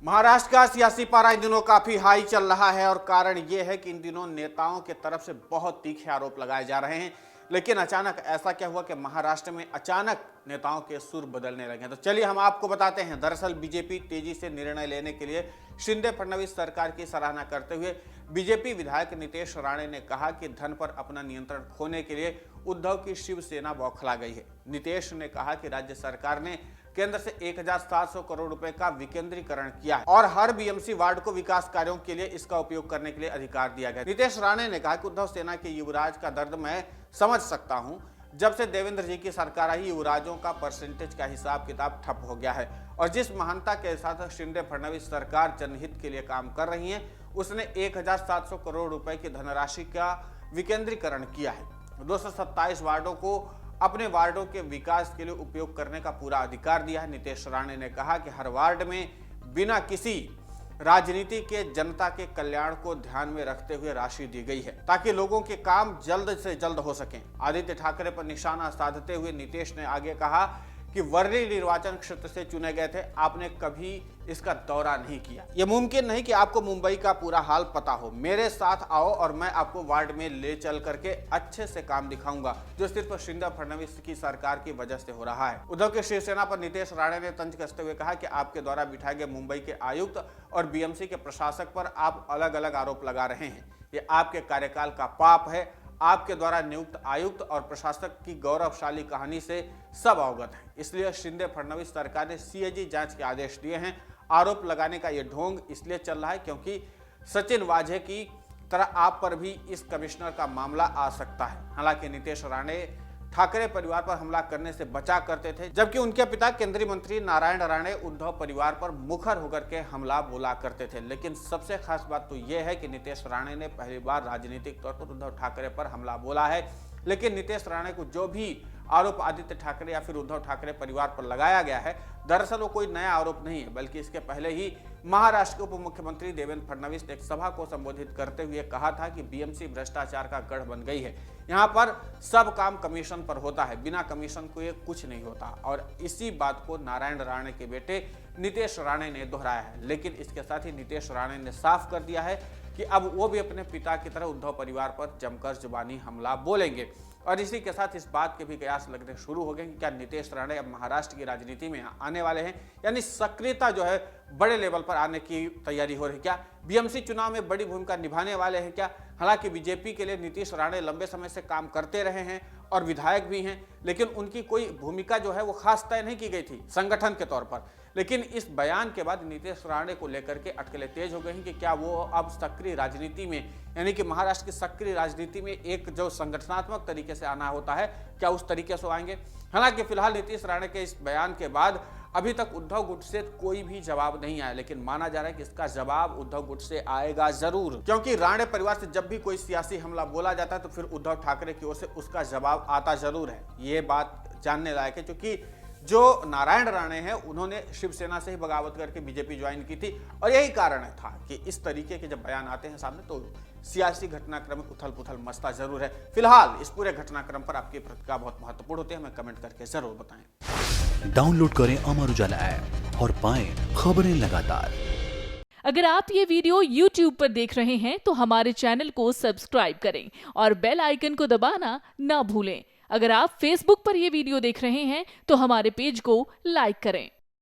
महाराष्ट्र का सियासी पारा इन दिनों काफी हाई चल रहा है और कारण ये है कि इन दिनों नेताओं के तरफ से बहुत तीखे आरोप लगाए जा रहे हैं। लेकिन अचानक ऐसा क्या हुआ कि महाराष्ट्र में अचानक नेताओं के सुर बदलने लगे। तो चलिए हम आपको बताते हैं। दरअसल बीजेपी तेजी से निर्णय लेने के लिए शिंदे फडणवीस सरकार की सराहना करते हुए बीजेपी विधायक नितेश राणे ने कहा कि धन पर अपना नियंत्रण खोने के लिए उद्धव की शिवसेना बौखला गई है। नितेश ने कहा कि राज्य सरकार ने केंद्र से 1700 करोड़ रुपए का विकेंद्रीकरण किया है और हर बीएमसी वार्ड को विकास कार्यों के लिए इसका उपयोग करने के लिए अधिकार दिया गया। नितेश राणे ने कहा कि उद्धव सेना के युवराज का दर्द मैं समझ सकता हूं। जब से देवेंद्र जी की सरकार आई, युवराजों का परसेंटेज का हिसाब किताब ठप हो गया है और जिस महानता के साथ शिंदे फडणवीस सरकार जनहित के लिए काम कर रही है, उसने 1700 करोड़ रुपए की धनराशि का विकेंद्रीकरण किया है। 227 वार्डों को अपने वार्डों के विकास के लिए उपयोग करने का पूरा अधिकार दिया है। नितेश राणे ने कहा कि हर वार्ड में बिना किसी राजनीति के जनता के कल्याण को ध्यान में रखते हुए राशि दी गई है ताकि लोगों के काम जल्द से जल्द हो सकें। आदित्य ठाकरे पर निशाना साधते हुए नितेश ने आगे कहा कि वर्ली निर्वाचन क्षेत्र से चुने गए थे, आपने कभी इसका दौरा नहीं किया। यह मुमकिन नहीं कि आपको मुंबई का पूरा हाल पता हो। मेरे साथ आओ और मैं आपको वार्ड में ले चल करके अच्छे से काम दिखाऊंगा, जो सिर्फ शिंदे फडणवीस की सरकार की वजह से हो रहा है। उद्धव के शिवसेना पर नितेश राणे ने तंज कसते हुए कहा कि आपके द्वारा बिठाए गए मुंबई के आयुक्त और बीएमसी के प्रशासक पर आप अलग अलग आरोप लगा रहे हैं। ये आपके कार्यकाल का पाप है। आपके द्वारा नियुक्त आयुक्त और प्रशासक की गौरवशाली कहानी से सब अवगत हैं। इसलिए शिंदे फडणवीस सरकार ने सीएजी जांच के आदेश दिए हैं। आरोप लगाने का यह ढोंग इसलिए चल रहा है क्योंकि सचिन वाझे की तरह आप पर भी इस कमिश्नर का मामला आ सकता है। हालांकि नितेश राणे ठाकरे परिवार पर हमला करने से बचा करते थे, जबकि उनके पिता केंद्रीय मंत्री नारायण राणे उद्धव परिवार पर मुखर होकर के हमला बोला करते थे। लेकिन सबसे खास बात तो यह है कि नितेश राणे ने पहली बार राजनीतिक तौर पर उद्धव ठाकरे पर हमला बोला है। लेकिन नितेश राणे को जो भी आरोप आदित्य ठाकरे या फिर उद्धव ठाकरे परिवार पर लगाया गया है, दरअसल वो कोई नया आरोप नहीं है, बल्कि इसके पहले ही महाराष्ट्र के उप मुख्यमंत्री देवेंद्र फडणवीस ने एक सभा को संबोधित करते हुए कहा था कि बीएमसी भ्रष्टाचार का गढ़ बन गई है। यहाँ पर सब काम कमीशन पर होता है, बिना कमीशन को ये कुछ नहीं होता। और इसी बात को नारायण राणे के बेटे नितेश राणे ने दोहराया है। लेकिन इसके साथ ही नितेश राणे ने साफ कर दिया है कि अब वो भी अपने पिता की तरह उद्धव परिवार पर जमकर जुबानी हमला बोलेंगे। और इसी के साथ इस बात के भी कयास लगने शुरू हो गए कि क्या नितेश राणे अब महाराष्ट्र की राजनीति में आने वाले हैं, यानी सक्रियता जो है बड़े लेवल पर आने की तैयारी हो रही है। क्या बीएमसी चुनाव में बड़ी भूमिका निभाने वाले हैं क्या? हालांकि बीजेपी के लिए नितेश राणे लंबे समय से काम करते रहे हैं और विधायक भी हैं, लेकिन उनकी कोई भूमिका जो है वो खास तय नहीं की गई थी संगठन के तौर पर। लेकिन इस बयान के बाद नितेश राणे को लेकर के अटकलें तेज हो गई हैं कि क्या वो अब सक्रिय राजनीति में, यानी कि महाराष्ट्र की सक्रिय राजनीति में एक जो संगठनात्मक तरीके से आना होता है, क्या उस तरीके से आएंगे। हालांकि फिलहाल नितेश राणे के इस बयान के बाद अभी तक उद्धव गुट से कोई भी जवाब नहीं आया, लेकिन माना जा रहा है कि इसका जवाब उद्धव गुट से आएगा जरूर, क्योंकि राणे परिवार से जब भी कोई सियासी हमला बोला जाता है तो फिर उद्धव ठाकरे की ओर से उसका जवाब आता जरूर है। ये बात जानने लायक है, क्योंकि जो नारायण राणे हैं उन्होंने शिवसेना से ही बगावत करके बीजेपी ज्वाइन की थी और यही कारण था कि इस तरीके के जब बयान आते हैं सामने तो सियासी घटनाक्रम में उथल पुथल मचता जरूर है। फिलहाल इस पूरे घटनाक्रम पर आपकी प्रतिक्रिया बहुत महत्वपूर्ण होती है, हमें कमेंट करके जरूर बताएं। डाउनलोड करें अमर उजाला ऐप और पाएं खबरें लगातार। अगर आप ये वीडियो YouTube पर देख रहे हैं तो हमारे चैनल को सब्सक्राइब करें और बेल आइकन को दबाना ना भूलें। अगर आप Facebook पर यह वीडियो देख रहे हैं तो हमारे पेज को लाइक करें।